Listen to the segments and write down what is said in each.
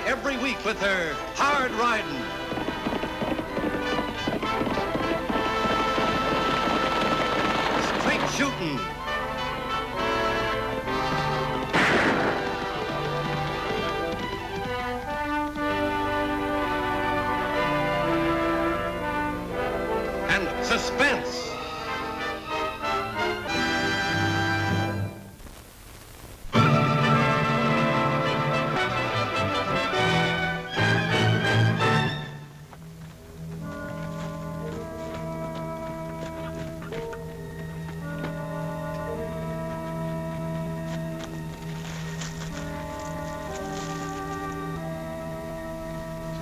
every week with her hard riding. Straight shooting. And suspense.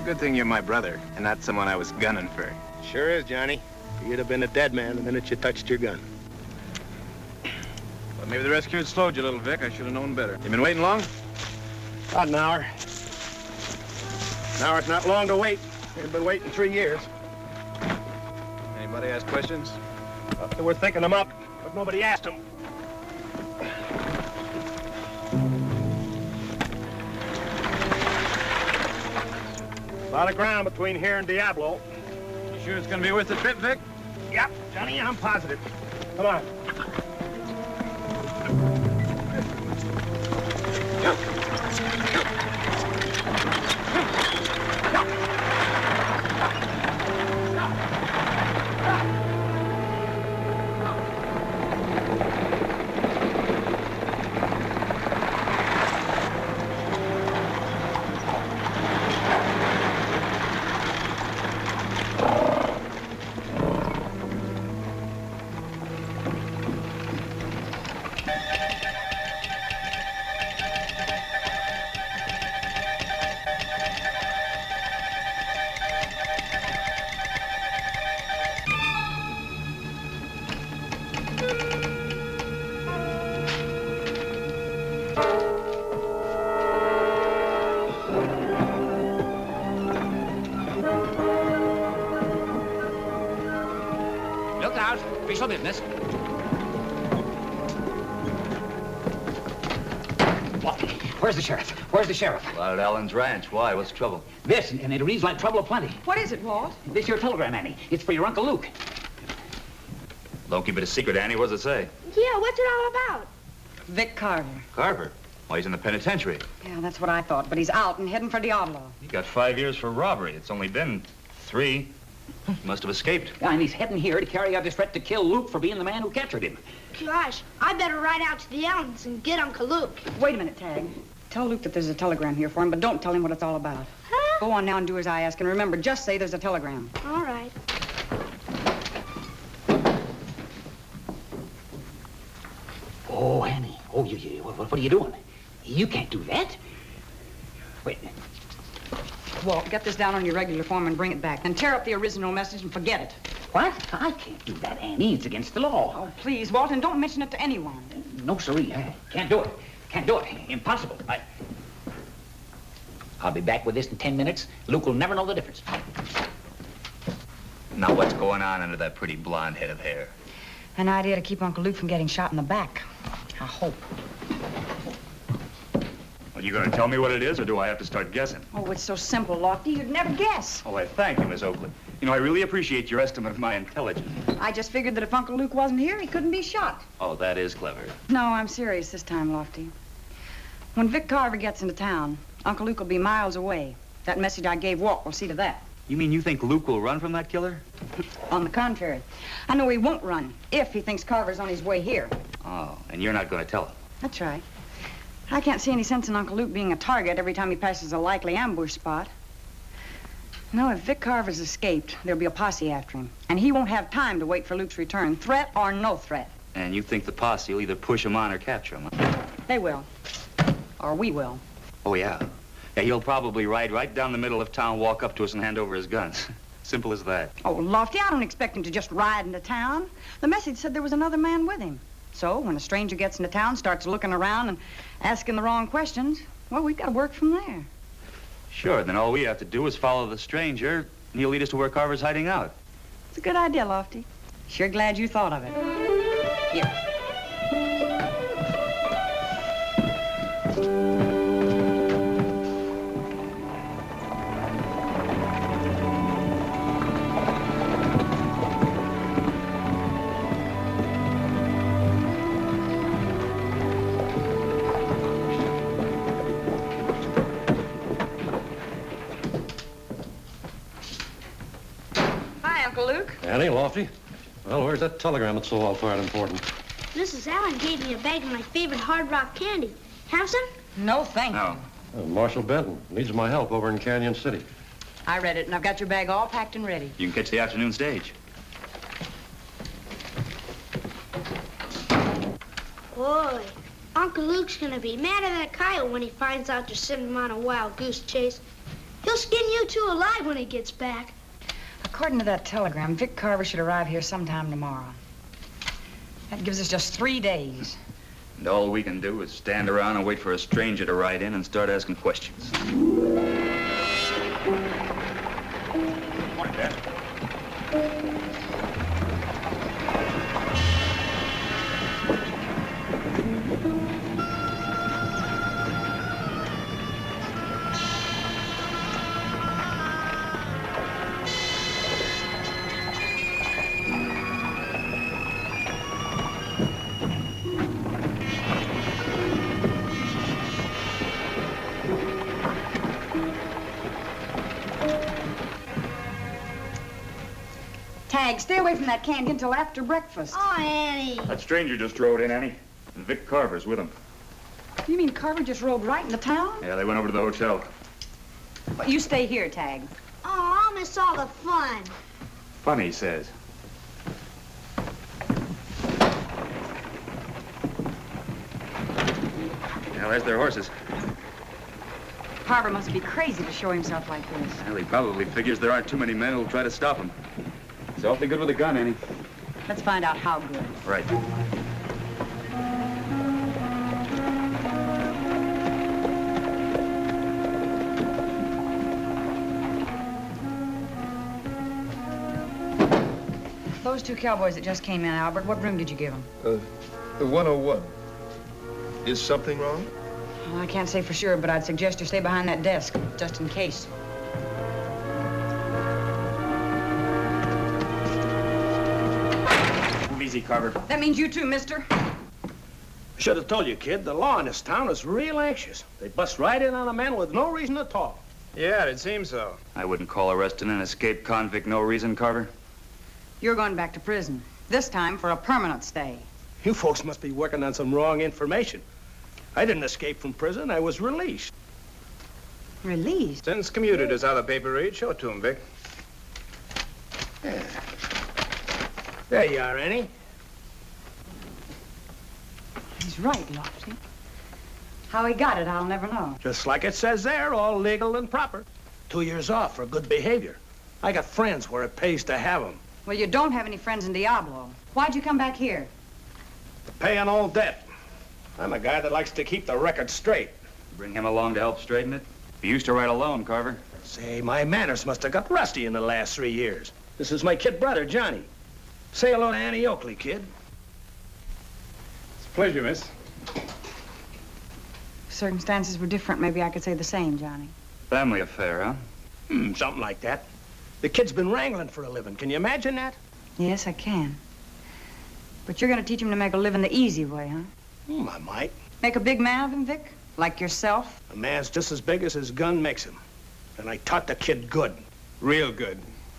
Good thing you're my brother, and not someone I was gunning for. Sure is, Johnny. You'd have been a dead man the minute you touched your gun. Well, maybe the rescue had slowed you a little, Vic. I should have known better. You been waiting long? About an hour. An hour's not long to wait. We've been waiting 3 years. Anybody ask questions? They were thinking them up, but nobody asked them. A lot of ground between here and Diablo. You sure it's gonna be worth the trip, Vic? Yep, Johnny, I'm positive. Come on. Official business. What? Where's the sheriff? Where's the sheriff? Well, at Allen's ranch. Why? What's the trouble? This, and it reads like trouble aplenty. What is it, Walt? This your telegram, Annie. It's for your Uncle Luke. Don't keep it a secret, Annie. What does it say? Yeah, what's it all about? Vic Carver. Carver? Why, he's in the penitentiary. Yeah, that's what I thought, but he's out and heading for Diablo. He got 5 years for robbery. It's only been 3. He must have escaped. Yeah, and he's heading here to carry out his threat to kill Luke for being the man who captured him. Gosh, I better ride out to the Allens and get Uncle Luke. Wait a minute, Tagg. Tell Luke that there's a telegram here for him, but don't tell him what it's all about. Huh? Go on now and do as I ask, and remember, just say there's a telegram. All right. Oh, Annie. Oh, what are you doing? You can't do that. Wait. Walt, get this down on your regular form and bring it back. Then tear up the original message and forget it. What? I can't do that, Annie. It's against the law. Oh, please, Walt, and don't mention it to anyone. No, sirree. I can't do it. Can't do it. Impossible. I'll be back with this in 10 minutes. Luke will never know the difference. Now, what's going on under that pretty blonde head of hair? An idea to keep Uncle Luke from getting shot in the back. I hope. Well, you gonna tell me what it is, or do I have to start guessing? Oh, it's so simple, Lofty. You'd never guess. Oh, I thank you, Miss Oakley. You know, I really appreciate your estimate of my intelligence. I just figured that if Uncle Luke wasn't here, he couldn't be shot. Oh, that is clever. No, I'm serious this time, Lofty. When Vic Carver gets into town, Uncle Luke will be miles away. That message I gave Walt will see to that. You mean you think Luke will run from that killer? On the contrary, I know he won't run if he thinks Carver's on his way here. Oh, and you're not gonna tell him? That's right. I can't see any sense in Uncle Luke being a target every time he passes a likely ambush spot. No, if Vic Carver's escaped, there'll be a posse after him. And he won't have time to wait for Luke's return, threat or no threat. And you think the posse will either push him on or capture him? Huh? They will. Or we will. Oh, yeah. Yeah, he'll probably ride right down the middle of town, walk up to us and hand over his guns. Simple as that. Oh, Lofty, I don't expect him to just ride into town. The message said there was another man with him. So when a stranger gets into town, starts looking around and asking the wrong questions, well, we've got to work from there. Sure, then all we have to do is follow the stranger, and he'll lead us to where Carver's hiding out. It's a good idea, Lofty. Sure glad you thought of it. Here. Uncle Luke. Annie, Lofty. Well, where's that telegram that's so all-fired important? Mrs. Allen gave me a bag of my favorite Hardrock candy. Have some? No, thank No. you. Marshal Benton needs my help over in Canyon City. I read it, and I've got your bag all packed and ready. You can catch the afternoon stage. Boy, Uncle Luke's gonna be madder than a coyote when he finds out you're sending him on a wild goose chase. He'll skin you two alive when he gets back. According to that telegram, Vic Carver should arrive here sometime tomorrow. That gives us just 3 days. And all we can do is stand around and wait for a stranger to ride in and start asking questions. Morning, Dad. Tagg, stay away from that candy until after breakfast. Oh, Annie. That stranger just rode in, Annie. And Vic Carver's with him. You mean Carver just rode right into town? Yeah, they went over to the hotel. Well, you stay here, Tagg. Oh, I'll miss all the fun. Fun, he says. Now, there's their horses. Carver must be crazy to show himself like this. Well, he probably figures there aren't too many men who'll try to stop him. He's awfully good with a gun, Annie. Let's find out how good. Right. Those 2 cowboys that just came in, Albert, what room did you give them? The 101. Is something wrong? Well, I can't say for sure, but I'd suggest you stay behind that desk, just in case. Move easy, Carver. That means you too, mister. Should have told you, kid, the law in this town is real anxious. They bust right in on a man with no reason at all. Yeah, it seems so. I wouldn't call arresting an escaped convict no reason, Carver. You're going back to prison, this time for a permanent stay. You folks must be working on some wrong information. I didn't escape from prison. I was released. Released? Sentence commuted is how the paper reads. Show it to him, Vic. Yeah. There you are, Annie. He's right, Lofty. How he got it, I'll never know. Just like it says there, all legal and proper. 2 years off for good behavior. I got friends where it pays to have them. Well, you don't have any friends in Diablo. Why'd you come back here? To pay an old debt. I'm a guy that likes to keep the record straight. Bring him along to help straighten it? He used to ride alone, Carver. Say, my manners must have got rusty in the last 3 years. This is my kid brother, Johnny. Say hello to Annie Oakley, kid. It's a pleasure, miss. If circumstances were different, maybe I could say the same, Johnny. Family affair, huh? Something like that. The kid's been wrangling for a living. Can you imagine that? Yes, I can. But you're going to teach him to make a living the easy way, huh? I might. Make a big man of him, Vic? Like yourself? A man's just as big as his gun makes him. And I taught the kid good. Real good.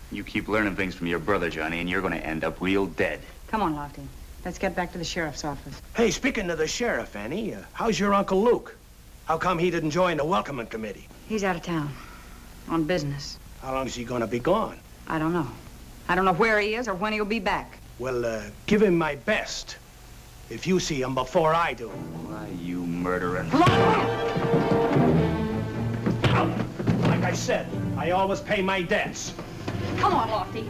You keep learning things from your brother, Johnny, and you're going to end up real dead. Come on, Lofty. Let's get back to the sheriff's office. Hey, speaking of the sheriff, Annie, how's your Uncle Luke? How come he didn't join the welcoming committee? He's out of town. On business. How long is he going to be gone? I don't know. I don't know where he is or when he'll be back. Well, give him my best. If you see him before I do. Why, you murderer. Like I said, I always pay my debts. Come on, Lofty.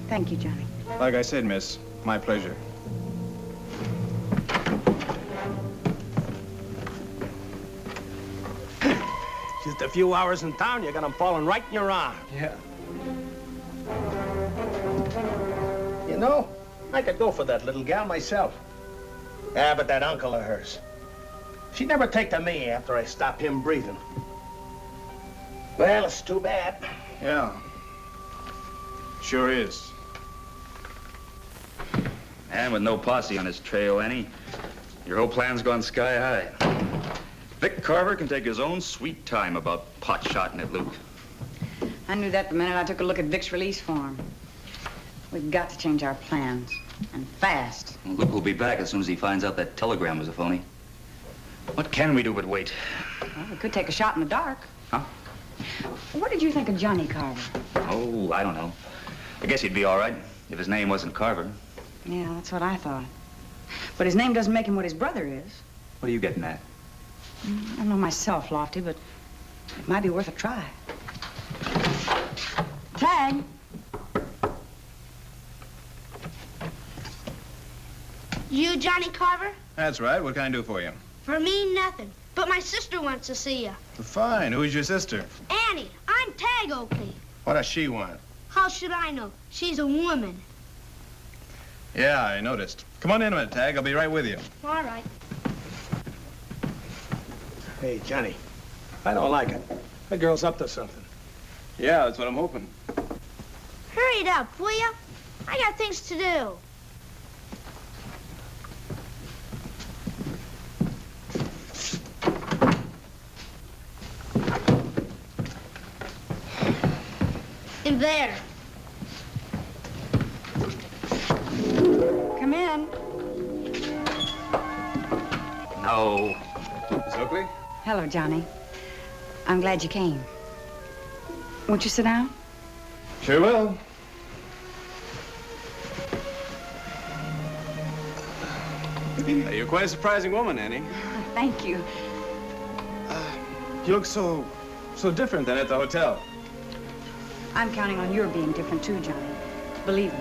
Thank you, Johnny. Like I said, miss, my pleasure. Just a few hours in town, you got him falling right in your arm. Yeah. You know, I could go for that little gal myself. Yeah, but that uncle of hers. She'd never take to me after I stopped him breathing. Well, it's too bad. Yeah. Sure is. And with no posse on his trail, Annie, your whole plan's gone sky high. Vic Carver can take his own sweet time about pot-shotting at Luke. I knew that the minute I took a look at Vic's release form. We've got to change our plans, and fast. Well, Luke will be back as soon as he finds out that telegram was a phony. What can we do but wait? Well, we could take a shot in the dark. Huh? What did you think of Johnny Carver? Oh, I don't know. I guess he'd be all right if his name wasn't Carver. Yeah, that's what I thought. But his name doesn't make him what his brother is. What are you getting at? I don't know myself, Lofty, but it might be worth a try. Tagg. You Johnny Carver? That's right. What can I do for you? For me, nothing. But my sister wants to see you. Fine. Who's your sister? Annie, I'm Tagg Oakley. What does she want? How should I know? She's a woman. Yeah, I noticed. Come on in a minute, Tagg. I'll be right with you. All right. Hey, Johnny, I don't like it. That girl's up to something. Yeah, that's what I'm hoping. Hurry it up, will ya? I got things to do. In there. Come in. No. Miss Oakley? Hello, Johnny. I'm glad you came. Won't you sit down? Sure will. You're quite a surprising woman, Annie. Thank you. You look so different than at the hotel. I'm counting on your being different too, Johnny. Believe me.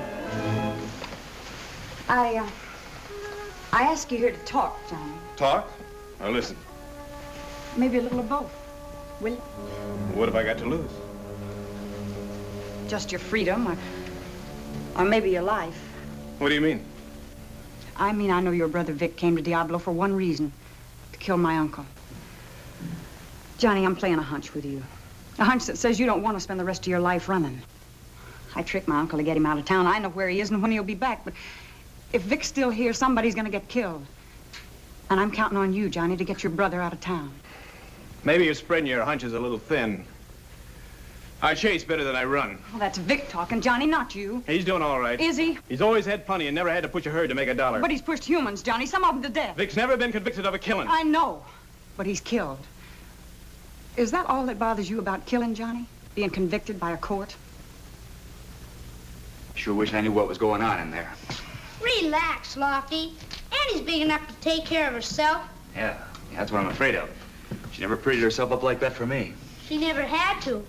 I asked you here to talk, Johnny. Talk? Or listen? Maybe a little of both. Will you? What have I got to lose? Just your freedom, or maybe your life. What do you mean? I mean, I know your brother Vic came to Diablo for one reason, to kill my uncle. Johnny, I'm playing a hunch with you. A hunch that says you don't want to spend the rest of your life running. I tricked my uncle to get him out of town. I know where he is and when he'll be back, but if Vic's still here, somebody's gonna get killed. And I'm counting on you, Johnny, to get your brother out of town. Maybe you're spreading your hunches a little thin. I chase better than I run. Well, that's Vic talking, Johnny, not you. He's doing all right. Is he? He's always had plenty and never had to push a herd to make a dollar. But he's pushed humans, Johnny, some of them to death. Vic's never been convicted of a killing. I know, but he's killed. Is that all that bothers you about killing, Johnny? Being convicted by a court? Sure wish I knew what was going on in there. Relax, Lofty. Annie's big enough to take care of herself. Yeah, that's what I'm afraid of. She never prettied herself up like that for me. She never had to.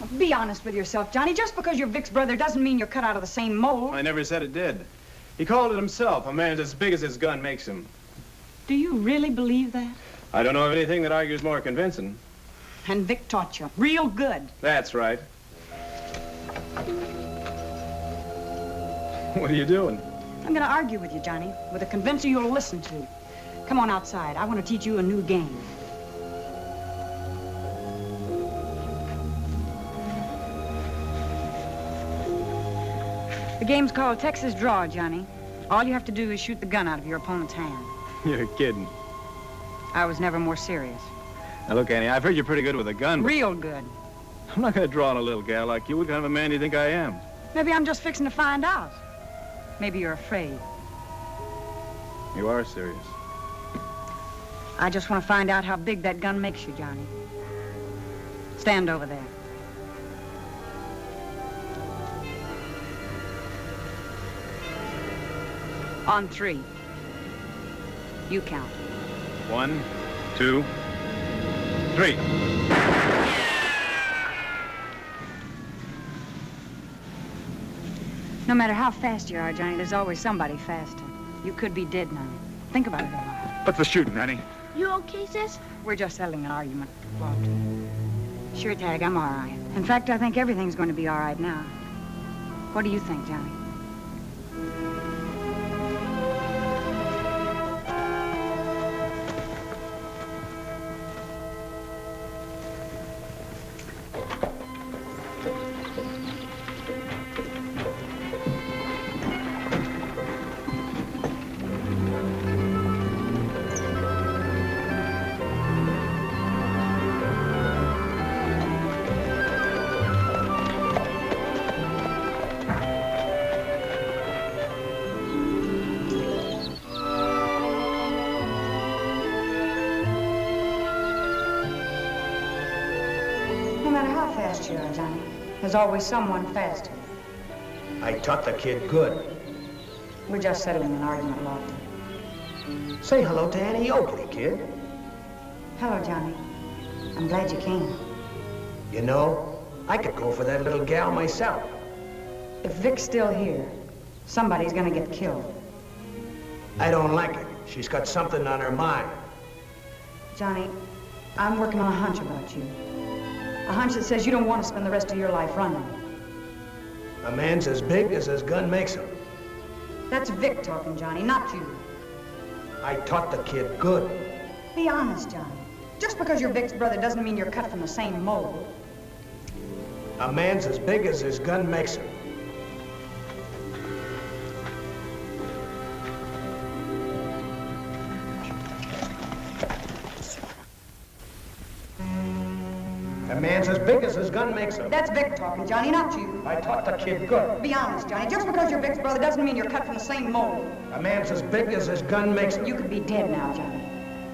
Well, be honest with yourself, Johnny. Just because you're Vic's brother doesn't mean you're cut out of the same mold. I never said it did. He called it himself. A man's as big as his gun makes him. Do you really believe that? I don't know of anything that argues more convincing. And Vic taught you. Real good. That's right. What are you doing? I'm gonna argue with you, Johnny, with a convincer you'll listen to. Come on outside. I want to teach you a new game. The game's called Texas Draw, Johnny. All you have to do is shoot the gun out of your opponent's hand. You're kidding. I was never more serious. Now, look, Annie, I've heard you're pretty good with a gun, but Real good. I'm not going to draw on a little gal like you. What kind of a man do you think I am? Maybe I'm just fixing to find out. Maybe you're afraid. You are serious. I just want to find out how big that gun makes you, Johnny. Stand over there. On 3. You count. 1, 2, 3. No matter how fast you are, Johnny, there's always somebody faster. You could be dead now. Think about it a while. What's the shooting, Annie? You okay, sis? We're just settling an argument, Lofty. Sure, Tagg, I'm all right. In fact, I think everything's going to be all right now. What do you think, Johnny? matter how fast you are, Johnny, there's always someone faster. I taught the kid good. We're just settling an argument, Lofty. Say hello to Annie Oakley, kid. Hello, Johnny. I'm glad you came. You know, I could go for that little gal myself. If Vic's still here, somebody's gonna get killed. I don't like it. She's got something on her mind. Johnny, I'm working on a hunch about you. A hunch that says you don't want to spend the rest of your life running. A man's as big as his gun makes him. That's Vic talking, Johnny, not you. I taught the kid good. Be honest, Johnny. Just because you're Vic's brother doesn't mean you're cut from the same mold. A man's as big as his gun makes him. A man's as big as his gun makes him. That's Vic talking, Johnny, not you. I taught the kid good. Be honest, Johnny. Just because you're Vic's brother doesn't mean you're cut from the same mold. A man's as big as his gun makes him. You could be dead now, Johnny.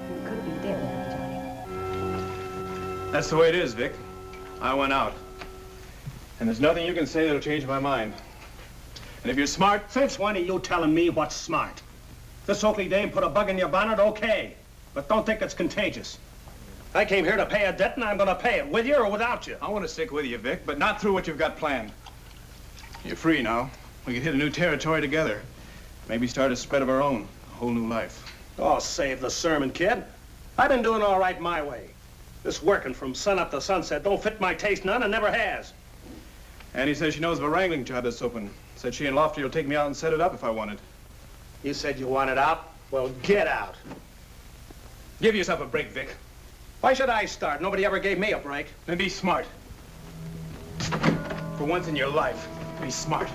You could be dead now, Johnny. That's the way it is, Vic. I went out. And there's nothing you can say that'll change my mind. And if you're smart... Since when are you telling me what's smart? This Oakley dame put a bug in your bonnet, okay. But don't think it's contagious. I came here to pay a debt, and I'm gonna pay it, with you or without you. I want to stick with you, Vic, but not through what you've got planned. You're free now. We could hit a new territory together. Maybe start a spread of our own. A whole new life. Oh, save the sermon, kid. I've been doing all right my way. This working from sunup to sunset don't fit my taste none and never has. Annie says she knows of a wrangling job that's open. Said she and Lofty will take me out and set it up if I wanted. You said you wanted out? Well, get out. Give yourself a break, Vic. Why should I start? Nobody ever gave me a break. Then be smart. For once in your life, be smart.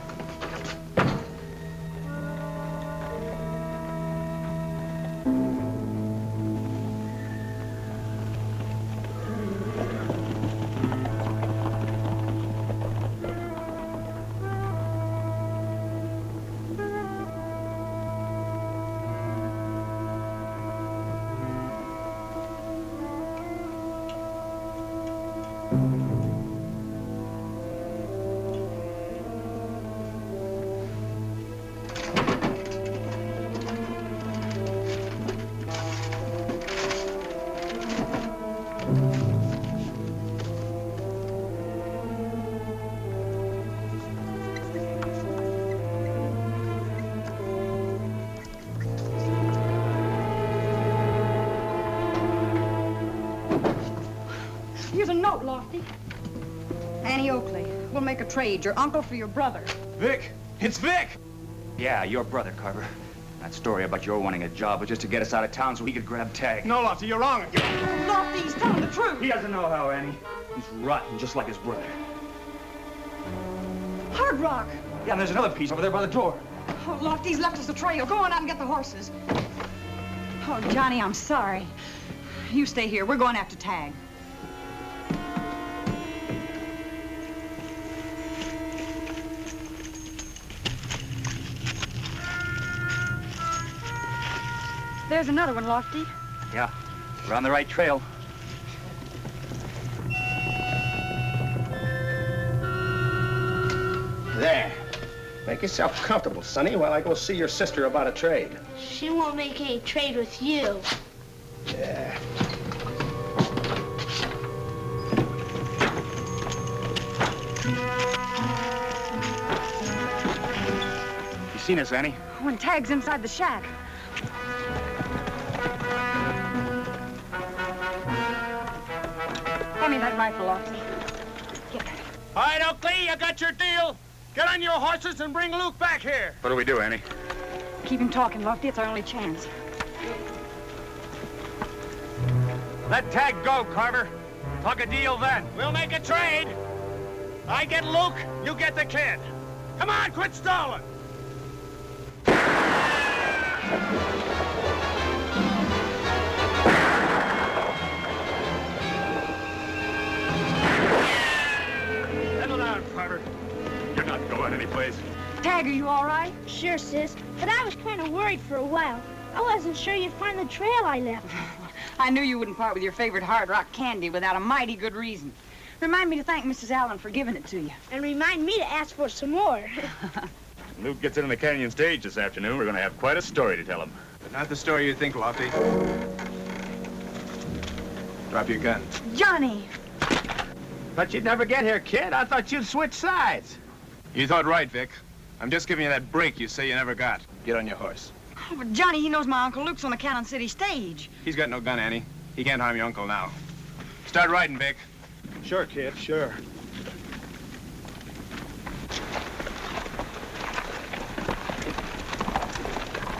Here's a note, Lofty. Annie Oakley, we'll make a trade. Your uncle for your brother. Vic! It's Vic! Yeah, your brother, Carver. That story about your wanting a job was just to get us out of town so he could grab Tagg. No, Lofty, you're wrong. Lofty, he's telling the truth. He doesn't know how, Annie. He's rotten, just like his brother. Hardrock. Yeah, and there's another piece over there by the door. Oh, Lofty's left us the trail. Go on out and get the horses. Oh, Johnny, I'm sorry. You stay here. We're going after Tagg. There's another one, Lofty. Yeah, we're on the right trail. There. Make yourself comfortable, Sonny, while I go see your sister about a trade. She won't make any trade with you. Yeah. You seen us, Annie? When Tagg's inside the shack. Hand me that rifle, Lofty. Get it. All right, Oakley, you got your deal. Get on your horses and bring Luke back here. What do we do, Annie? Keep him talking, Lofty. It's our only chance. Let Tagg go, Carver. Talk a deal then. We'll make a trade. I get Luke, you get the kid. Come on, quit stalling. Settle down, Carver. You're not going anyplace. Tagg, are you all right? Sure, sis. But I was kind of worried for a while. I wasn't sure you'd find the trail I left. I knew you wouldn't part with your favorite hard rock candy without a mighty good reason. Remind me to thank Mrs. Allen for giving it to you. And remind me to ask for some more. When Luke gets into the canyon stage this afternoon, we're going to have quite a story to tell him. But not the story you think, Lofty. Drop your gun. Johnny! But you'd never get here, kid. I thought you'd switch sides. You thought right, Vic. I'm just giving you that break you say you never got. Get on your horse. Oh, but Johnny, he knows my Uncle Luke's on the Cannon City stage. He's got no gun, Annie. He can't harm your uncle now. Start riding, Vic. Sure, kid, sure.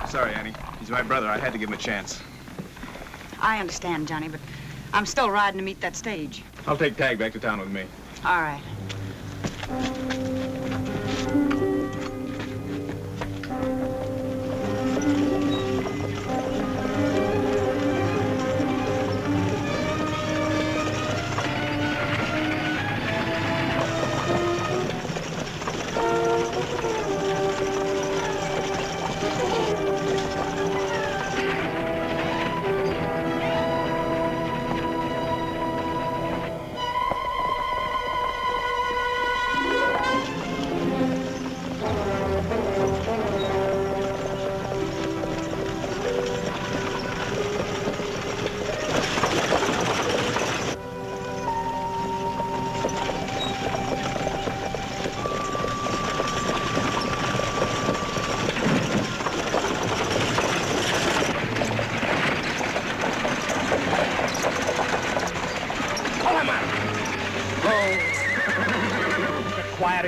Sorry, Annie. He's my brother. I had to give him a chance. I understand, Johnny, but I'm still riding to meet that stage. I'll take Tagg back to town with me. All right.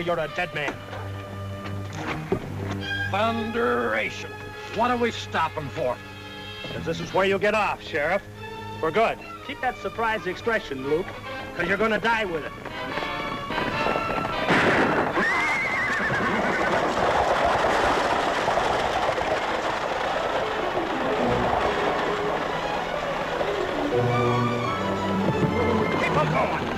You're a dead man. Thunderation. What are we stopping for? Because this is where you'll get off, Sheriff. For good. Keep that surprised expression, Luke, because you're going to die with it. Keep on going.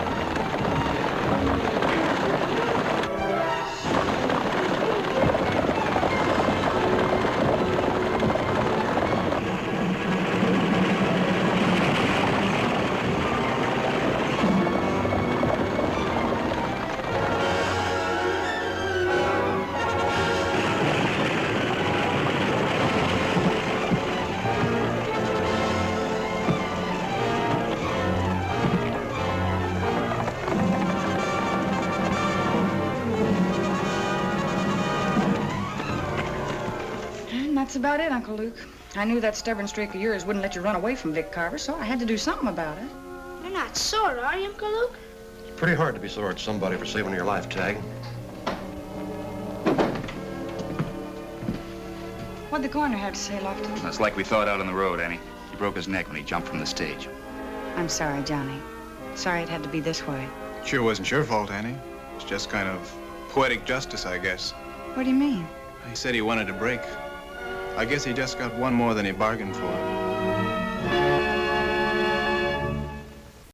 That's about it, Uncle Luke. I knew that stubborn streak of yours wouldn't let you run away from Vic Carver, so I had to do something about it. You're not sore, are you, Uncle Luke? It's pretty hard to be sore at somebody for saving your life, Tagg. What'd the coroner have to say, Lofty? That's like we thought out on the road, Annie. He broke his neck when he jumped from the stage. I'm sorry, Johnny. Sorry it had to be this way. Sure wasn't your fault, Annie. It's just kind of poetic justice, I guess. What do you mean? He said he wanted a break. I guess he just got one more than he bargained for.